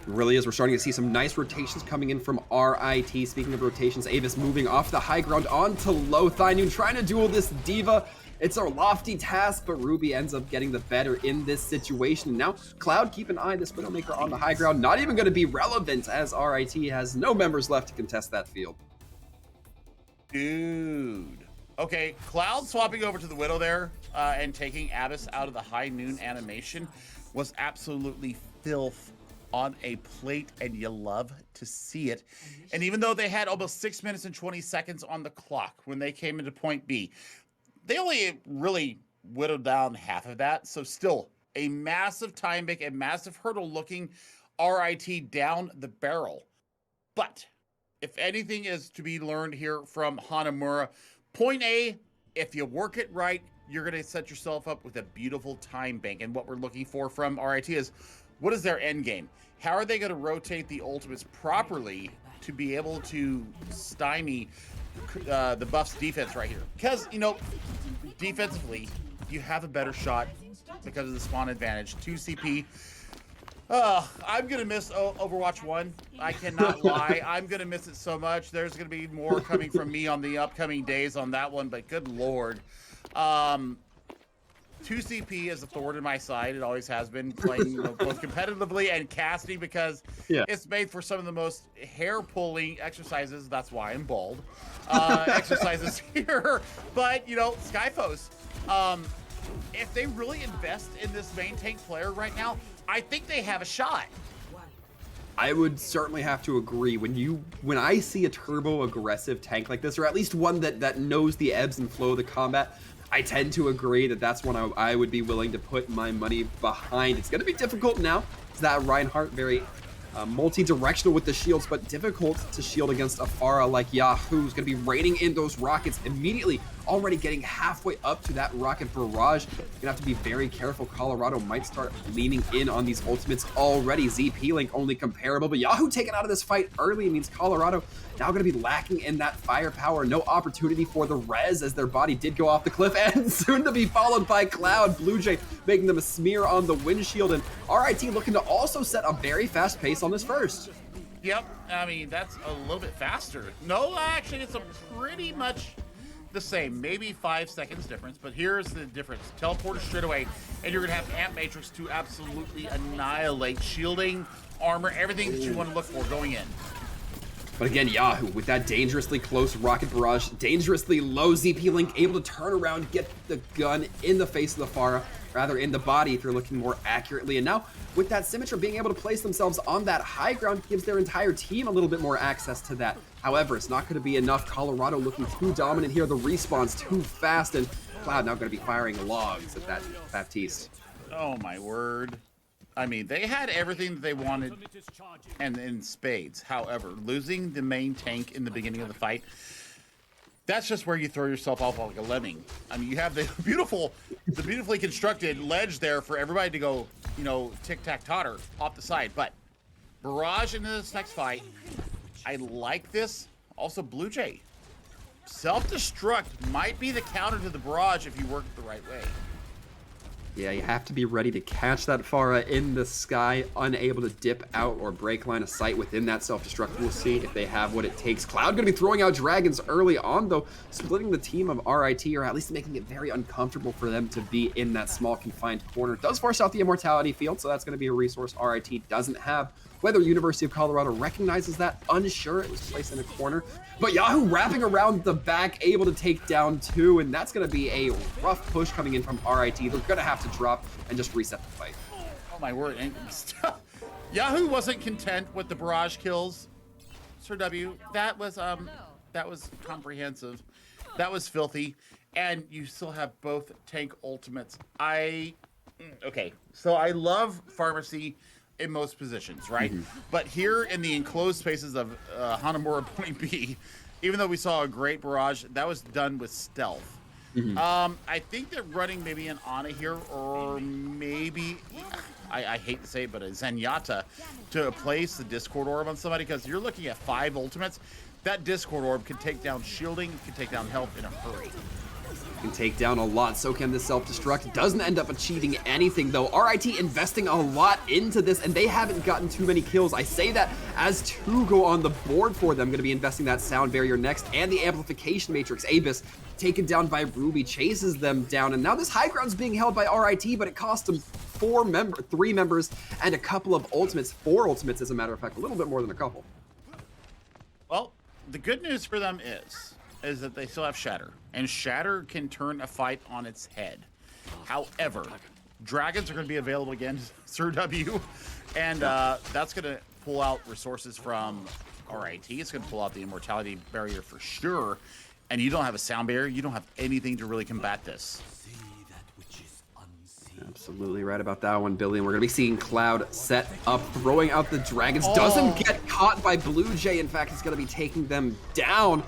It really is. We're starting to see some nice rotations coming in from RIT. Speaking of rotations, Avis moving off the high ground onto low. Thynune trying to duel this D.Va. It's a lofty task, but Ruby ends up getting the better in this situation. Now, Cloud, keep an eye on this Widowmaker on the high ground. Not even going to be relevant as RIT has no members left to contest that field. Dude. Okay, Cloud swapping over to the Widow there and taking Abyss out of the high noon animation was absolutely filth on a plate, and you love to see it. And even though they had almost 6 minutes and 20 seconds on the clock when they came into point B, they only really whittled down half of that. So still a massive time bank, a massive hurdle looking RIT down the barrel. But if anything is to be learned here from Hanamura, point A, if you work it right, you're going to set yourself up with a beautiful time bank. And what we're looking for from RIT is, what is their end game? How are they going to rotate the ultimates properly to be able to stymie the Buffs defense right here? Because, you know, defensively, you have a better shot because of the spawn advantage. 2 CP. I'm going to miss Overwatch 1. I cannot lie. I'm going to miss it so much. There's going to be more coming from me on the upcoming days on that one, but good lord. 2 CP is a thorn in my side. It always has been, playing both competitively and casting, because it's made for some of the most hair-pulling exercises. That's why I'm bald. Exercises here. But, you know, Skyfos, if they really invest in this main tank player right now, I think they have a shot. I would certainly have to agree. When I see a turbo aggressive tank like this, or at least one that knows the ebbs and flow of the combat, I tend to agree that that's one I would be willing to put my money behind. It's going to be difficult now. It's that Reinhardt, very multi-directional with the shields, but difficult to shield against a Pharah like Yahoo, who's going to be raining in those rockets immediately, already getting halfway up to that rocket barrage. You're going to have to be very careful. Colorado might start leaning in on these ultimates already. ZP Link only comparable, but Yahoo taken out of this fight early means Colorado now going to be lacking in that firepower. No opportunity for the res as their body did go off the cliff, and soon to be followed by Cloud. Blue Jay making them a smear on the windshield, and RIT looking to also set a very fast pace on this first. Yep, I mean, that's a little bit faster. No, actually, it's a pretty much the same, maybe 5 seconds difference, but here's the difference. Teleporter straight away, and you're gonna have Amp Matrix to absolutely annihilate shielding, armor, everything that you want to look for going in. But again, Yahoo with that dangerously close rocket barrage, dangerously low ZP Link, able to turn around, get the gun in the face of the Pharah, rather in the body if you're looking more accurately. And now with that Symmetra being able to place themselves on that high ground gives their entire team a little bit more access to that. However, it's not going to be enough. Colorado looking too dominant here. The respawn's too fast, and Cloud now going to be firing logs at that Baptiste. Oh my word. I mean, they had everything that they wanted and in spades. However, losing the main tank in the beginning of the fight, that's just where you throw yourself off like a lemming. I mean, you have the beautifully constructed ledge there for everybody to go, you know, tic-tac-totter off the side. But barrage into this next fight, I like this. Also, Blue Jay. Self-destruct might be the counter to the barrage if you work it the right way. Yeah, you have to be ready to catch that Pharah in the sky, unable to dip out or break line of sight within that self-destruct. We'll see if they have what it takes. Cloud going to be throwing out dragons early on, though, splitting the team of RIT, or at least making it very uncomfortable for them to be in that small confined corner. Does force out the immortality field, so that's going to be a resource RIT doesn't have. Whether University of Colorado recognizes that, unsure. It was placed in a corner. But Yahoo wrapping around the back, able to take down 2, and that's going to be a rough push coming in from RIT. They're going to have to drop and just reset the fight. Oh my word. Yahoo wasn't content with the barrage kills. Sir W, that was comprehensive. That was filthy. And you still have both tank ultimates. Okay, so I love Pharmacy in most positions, right? But here in the enclosed spaces of Hanamura Point B, even though we saw a great barrage, that was done with stealth. I think that running maybe an Ana here, or maybe, I hate to say it, but a Zenyatta to place the Discord Orb on somebody, because you're looking at 5 ultimates. That Discord Orb can take down shielding, can take down health in a hurry. Can take down a lot, so can the self-destruct. Doesn't end up achieving anything though. RIT investing a lot into this, and they haven't gotten too many kills. I say that as 2 go on the board for them. Going to be investing that sound barrier next, and the amplification matrix. Abyss taken down by Ruby, chases them down, and now this high ground's being held by RIT, but it cost them 3 members and a couple of ultimates, 4 ultimates as a matter of fact, a little bit more than a couple. Well, the good news for them is that they still have Shatter, and Shatter can turn a fight on its head. However, Dragons are going to be available against Sir W, and that's going to pull out resources from RIT. It's going to pull out the immortality barrier for sure, and you don't have a sound barrier. You don't have anything to really combat this. Absolutely right about that one, Billy. And we're going to be seeing Cloud set up, throwing out the Dragons. Doesn't get caught by Blue Jay. In fact, he's going to be taking them down.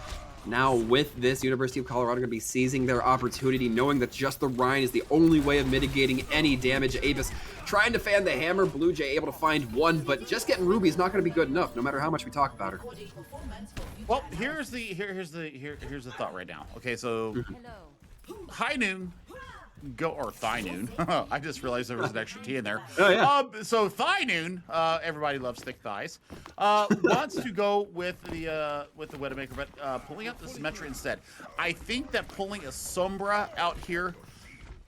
Now with this, University of Colorado going to be seizing their opportunity, knowing that just the Rhine is the only way of mitigating any damage. Abyss trying to fan the hammer. Blue Jay able to find 1, but just getting Ruby is not going to be good enough, no matter how much we talk about her. Well, here's the thought right now. Okay, so High Noon or Thigh Noon. I just realized there was an extra T in there. Oh, yeah. So Thigh Noon, everybody loves thick thighs, wants to go with the Widowmaker, but pulling out the Symmetry instead. I think that pulling a Sombra out here,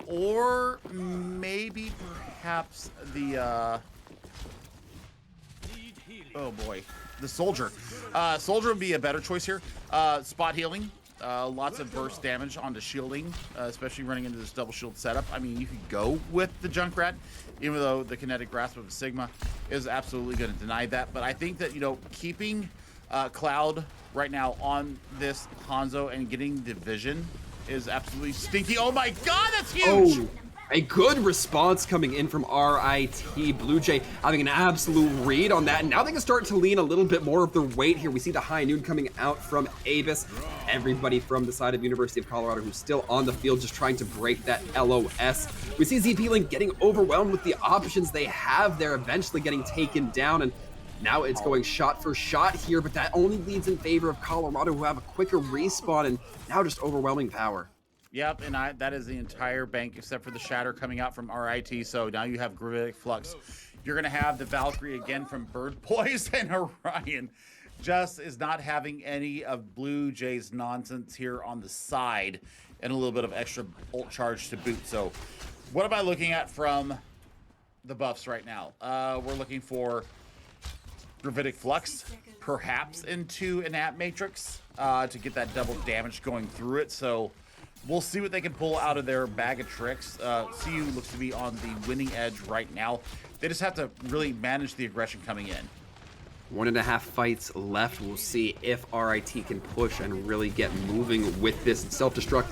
or maybe perhaps the oh boy, the Soldier. Soldier would be a better choice here. Spot healing. Lots of burst damage onto shielding, especially running into this double shield setup. I mean, you could go with the Junkrat, even though the kinetic grasp of a Sigma is absolutely going to deny that. But I think that, keeping Cloud right now on this Hanzo and getting the vision is absolutely stinky. Oh my god, that's huge! Oh, a good response coming in from RIT. Blue Jay having an absolute read on that, and now they can start to lean a little bit more of their weight here. We see the High Noon coming out from Abyss. Everybody from the side of University of Colorado who's still on the field just trying to break that LOS. We see ZP Link getting overwhelmed with the options they have there, eventually getting taken down, and now it's going shot for shot here, but that only leads in favor of Colorado, who have a quicker respawn and now just overwhelming power. Yep, and that is the entire bank except for the Shatter coming out from RIT. So now you have Gravitic Flux. You're going to have the Valkyrie again from Bird Boys, and Orion just is not having any of Blue Jay's nonsense here on the side, and a little bit of extra ult charge to boot. So what am I looking at from the buffs right now? We're looking for Gravitic Flux, perhaps into an App Matrix to get that double damage going through it. So we'll see what they can pull out of their bag of tricks. CU looks to be on the winning edge right now. They just have to really manage the aggression coming in. 1.5 fights left. We'll see if RIT can push and really get moving with this. Self-destruct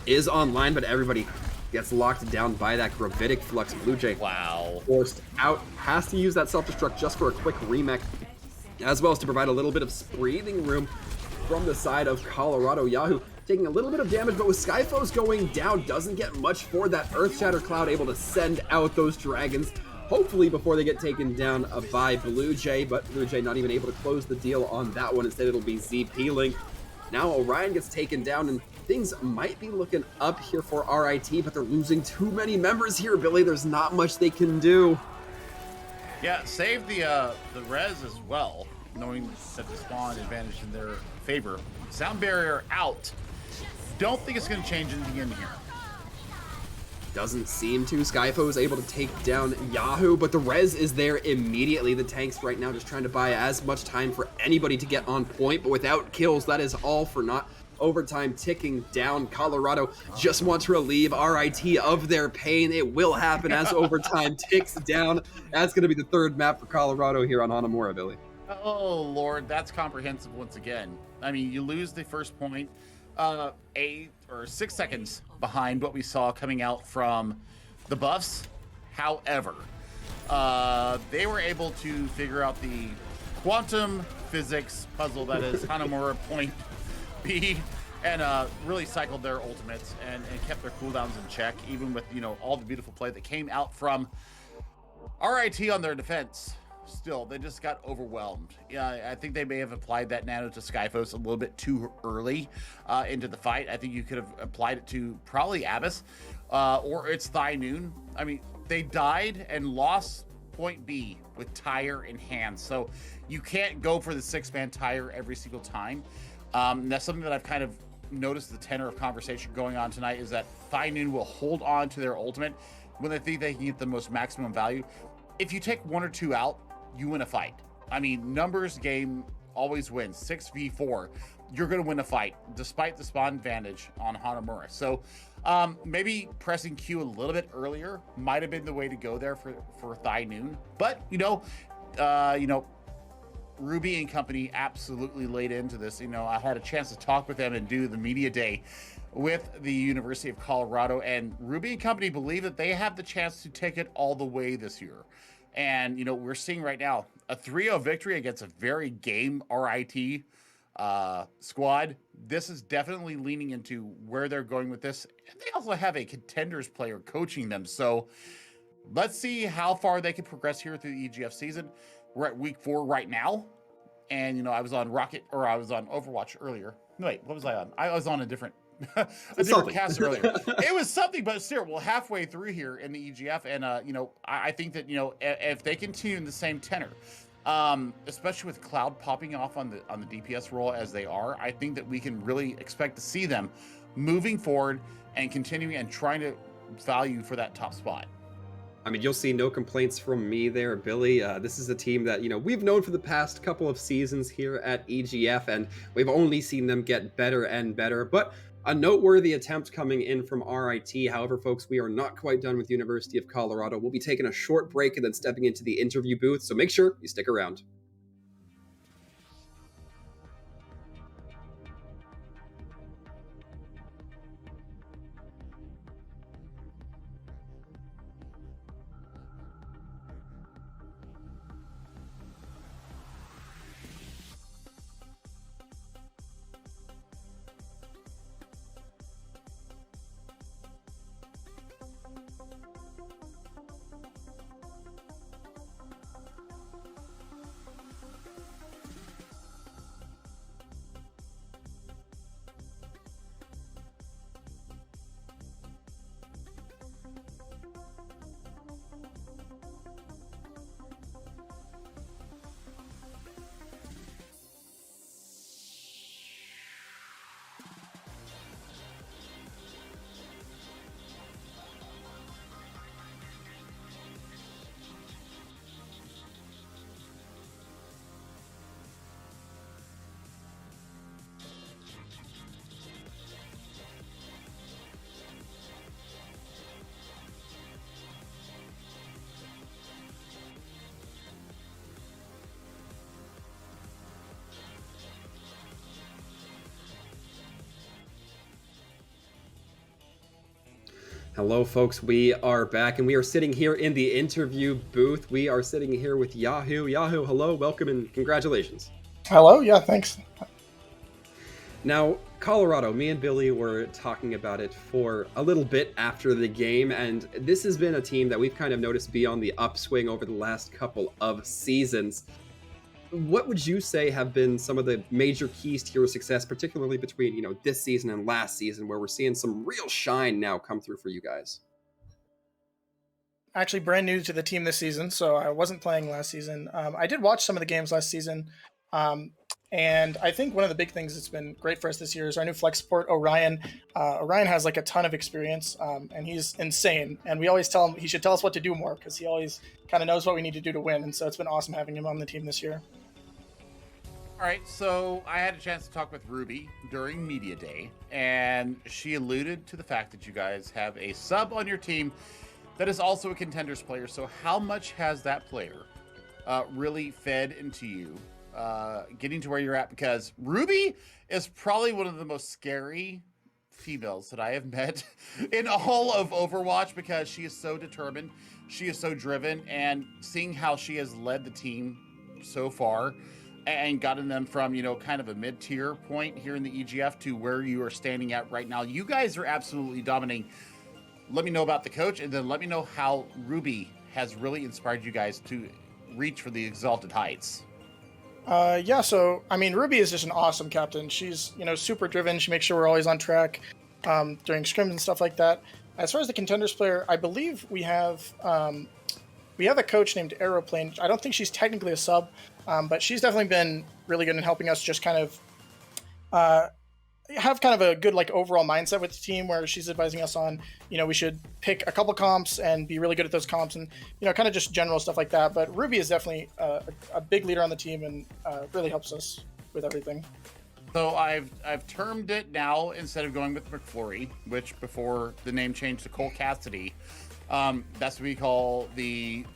is online, but everybody gets locked down by that Gravitic Flux. Blue Jay, wow, forced out, has to use that self-destruct just for a quick remake, as well as to provide a little bit of breathing room from the side of Colorado. Yahoo taking a little bit of damage, but with Skyfoes going down, doesn't get much for that Earthshatter Cloud, able to send out those dragons, hopefully before they get taken down by Blue Jay, but Blue Jay not even able to close the deal on that one. Instead, it'll be ZP Link. Now Orion gets taken down, and things might be looking up here for RIT, but they're losing too many members here, Billy. There's not much they can do. Yeah, save the res as well, knowing that the spawn advantage in their favor. Sound barrier out. Don't think it's going to change anything in here. Doesn't seem to. Skyfo is able to take down Yahoo, but the res is there immediately. The tanks right now just trying to buy as much time for anybody to get on point, but without kills, that is all for naught. Overtime ticking down. Colorado just wants to relieve RIT of their pain. It will happen as overtime ticks down. That's going to be the 3rd map for Colorado here on Hanamura, Billy. Oh, Lord, that's comprehensive once again. I mean, you lose the first point 8 or 6 seconds behind what we saw coming out from the buffs. However, they were able to figure out the quantum physics puzzle that is Hanamura Point B, and really cycled their ultimates and kept their cooldowns in check, even with all the beautiful play that came out from RIT on their defense. still, they just got overwhelmed. Yeah, I think they may have applied that nano to Skyphos a little bit too early into the fight. I think you could have applied it to probably Abyss or it's Thigh Noon. I mean, they died and lost point B with tire in hand. So you can't go for the 6-man tire every single time. That's something that I've kind of noticed the tenor of conversation going on tonight is that Thigh Noon will hold on to their ultimate when they think they can get the most maximum value. If you take 1 or 2 out, you win a fight. I mean, numbers game always wins. 6v4, you're going to win a fight despite the spawn advantage on Hanamura. So maybe pressing Q a little bit earlier might have been the way to go there for Thigh Noon. But, Ruby and company absolutely laid into this. I had a chance to talk with them and do the media day with the University of Colorado, and Ruby and company believe that they have the chance to take it all the way this year. And, we're seeing right now a 3-0 victory against a very game RIT squad. This is definitely leaning into where they're going with this. And they also have a contenders player coaching them. So let's see how far they can progress here through the EGF season. We're at week 4 right now. And, I was on I was on Overwatch earlier. No, wait, what was I on? I was on a different cast earlier. It was something, but still, we're halfway through here in the EGF. And, I think that, if they continue in the same tenor, especially with Cloud popping off on the DPS role as they are, I think that we can really expect to see them moving forward and continuing and trying to value for that top spot. I mean, you'll see no complaints from me there, Billy. This is a team that, we've known for the past couple of seasons here at EGF, and we've only seen them get better and better. But a noteworthy attempt coming in from RIT. However, folks, we are not quite done with University of Colorado. We'll be taking a short break and then stepping into the interview booth, so make sure you stick around. Hello, folks. We are back, and we are sitting here in the interview booth. We are sitting here with Yahoo. Yahoo, hello, welcome, and congratulations. Hello, yeah, thanks. Now, Colorado, me and Billy were talking about it for a little bit after the game, and this has been a team that we've kind of noticed be on the upswing over the last couple of seasons. What would you say have been some of the major keys to your success, particularly between, this season and last season, where we're seeing some real shine now come through for you guys? Actually, brand new to the team this season, so I wasn't playing last season. I did watch some of the games last season, and I think one of the big things that's been great for us this year is our new flex support, Orion. Orion has like a ton of experience, and he's insane. And we always tell him he should tell us what to do more because he always kind of knows what we need to do to win. And so it's been awesome having him on the team this year. All right, so I had a chance to talk with Ruby during Media Day, and she alluded to the fact that you guys have a sub on your team that is also a contenders player. So how much has that player really fed into you getting to where you're at? Because Ruby is probably one of the most scary females that I have met in all of Overwatch because she is so determined, she is so driven, and seeing how she has led the team so far and gotten them from, kind of a mid-tier point here in the EGF to where you are standing at right now. You guys are absolutely dominating. Let me know about the coach, and then let me know how Ruby has really inspired you guys to reach for the Exalted Heights? Yeah, so I mean, Ruby is just an awesome captain. She's super driven. She makes sure we're always on track during scrims and stuff like that. As far as the contenders player, I believe we have a coach named Aeroplane. I don't think she's technically a sub, but she's definitely been really good in helping us just kind of have kind of a good overall mindset with the team, where she's advising us on we should pick a couple comps and be really good at those comps, and kind of just general stuff like that. But Ruby is definitely a big leader on the team and really helps us with everything. So I've termed it now, instead of going with McFlurry, which before the name changed to Cole Cassidy, that's what we call the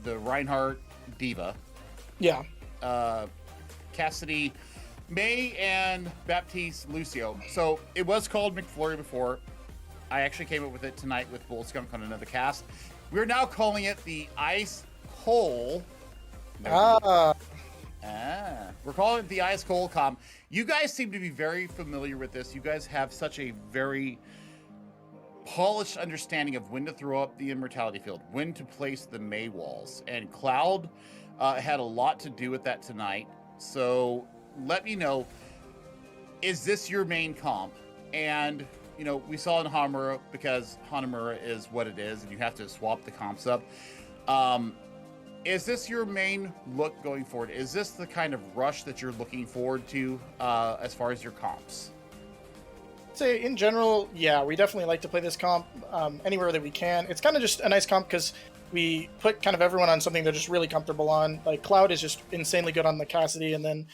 Reinhardt Diva. Yeah. Cassidy, May, and Baptiste Lucio. So it was called McFlurry before. I actually came up with it tonight with Bull Skunk on another cast. We're now calling it the Ice Coal. We're calling it the Ice Coal comp. You guys seem to be very familiar with this. You guys have such a very polished understanding of when to throw up the immortality field, when to place the May walls. And Cloud had a lot to do with that tonight. So let me know, is this your main comp? And we saw in Hanamura, because Hanamura is what it is and you have to swap the comps up. Is this your main look going forward? Is this the kind of rush that you're looking forward to as far as your comps? Say in general, yeah, we definitely like to play this comp anywhere that we can. It's kind of just a nice comp because we put kind of everyone on something they're just really comfortable on. Like Cloud is just insanely good on the Cassidy, and then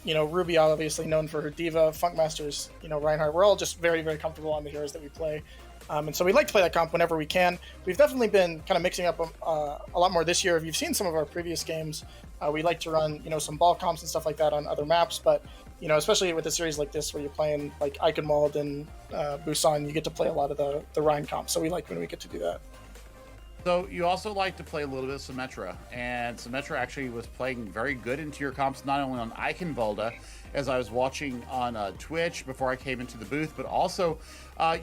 Ruby, obviously known for her Diva, Funkmaster's Reinhardt. We're all just very, very comfortable on the heroes that we play. And so we like to play that comp whenever we can. We've definitely been kind of mixing up a lot more this year. If you've seen some of our previous games, we like to run some ball comps and stuff like that on other maps. But especially with a series like this where you're playing like Eichenwald and Busan, you get to play a lot of the Rhine comps. So we like when we get to do that. So you also like to play a little bit of Symmetra, and Symmetra actually was playing very good into your comps, not only on Eichenwalde, as I was watching on Twitch before I came into the booth, but also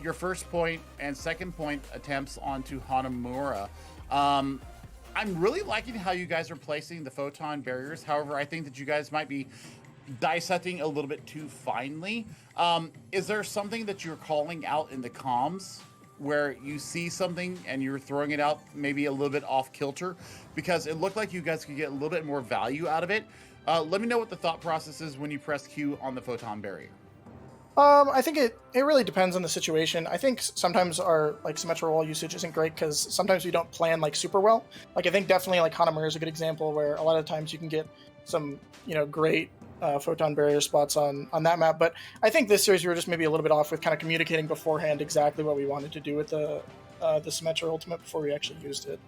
your first point and second point attempts onto Hanamura. I'm really liking how you guys are placing the photon barriers. However, I think that you guys might be dissecting a little bit too finely. Is there something that you're calling out in the comms where you see something and you're throwing it out maybe a little bit off kilter? Because it looked like you guys could get a little bit more value out of it. Let me know what the thought process is when you press Q on the photon barrier. I think it really depends on the situation. I think sometimes our Symmetra wall usage isn't great because sometimes we don't plan super well. I think definitely Hanamura is a good example where a lot of times you can get some great photon barrier spots on that map. But I think this series we were just maybe a little bit off with kind of communicating beforehand exactly what we wanted to do with the Symmetra ultimate before we actually used it.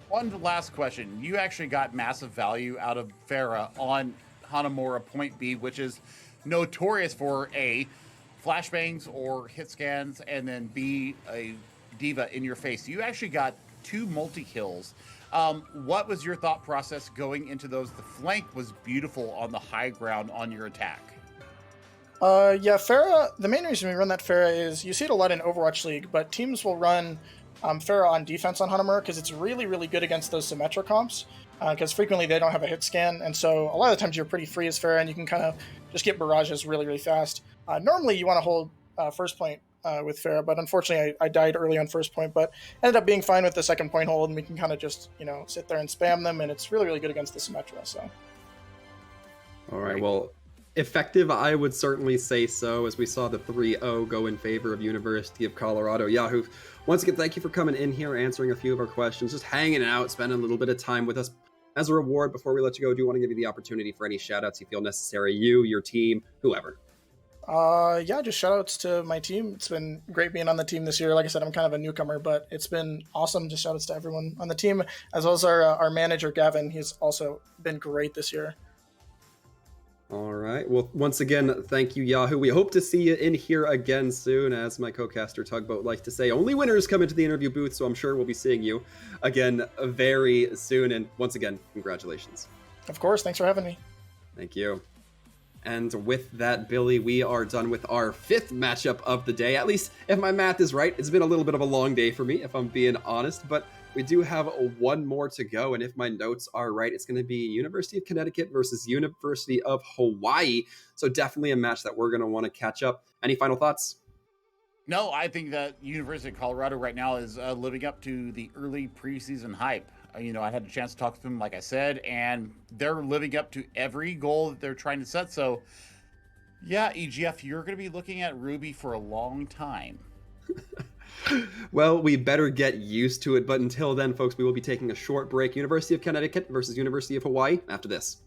One last question. You actually got massive value out of Pharah on Hanamura Point B, which is notorious for A, flashbangs or hit scans, and then B, a Diva in your face. You actually got 2 multi-kills. What was your thought process going into those? The flank was beautiful on the high ground on your attack. Yeah, Pharah, the main reason we run that Pharah is you see it a lot in Overwatch League, but teams will run Pharah on defense on Hanamura because it's really, really good against those Symmetra comps, because frequently they don't have a hit scan, and so a lot of the times you're pretty free as Pharah and you can kind of just get barrages really, really fast. Normally you want to hold first point with Pharah, but unfortunately I died early on first point, but ended up being fine with the second point hold, and we can kind of just sit there and spam them, and it's really, really good against the Symmetra. So all right, well, effective, I would certainly say so, as we saw the 3-0 go in favor of University of Colorado. Yahoo, once again, thank you for coming in here, answering a few of our questions, just hanging out, spending a little bit of time with us. As a reward, before we let you go, I do want to give you the opportunity for any shout-outs you feel necessary, you, your team, whoever. Yeah, just shout-outs to my team. It's been great being on the team this year. Like I said, I'm kind of a newcomer, but it's been awesome. Just shout-outs to everyone on the team, as well as our manager, Gavin. He's also been great this year. All right. Well, once again, thank you, Yahoo. We hope to see you in here again soon. As my co-caster Tugboat likes to say, only winners come into the interview booth, so I'm sure we'll be seeing you again very soon. And once again, congratulations. Of course. Thanks for having me. Thank you. And with that, Billy, we are done with our 5th matchup of the day. At least, if my math is right, it's been a little bit of a long day for me, if I'm being honest. But We do have one more to go, and if my notes are right, it's going to be University of Connecticut versus University of Hawaii. So definitely a match that we're going to want to catch up. Any final thoughts? No, I think that University of Colorado right now is living up to the early preseason hype. I had a chance to talk to them, like I said, and they're living up to every goal that they're trying to set. So, yeah, EGF, you're going to be looking at Ruby for a long time. Well, we better get used to it. But until then, folks, we will be taking a short break. University of Connecticut versus University of Hawaii after this.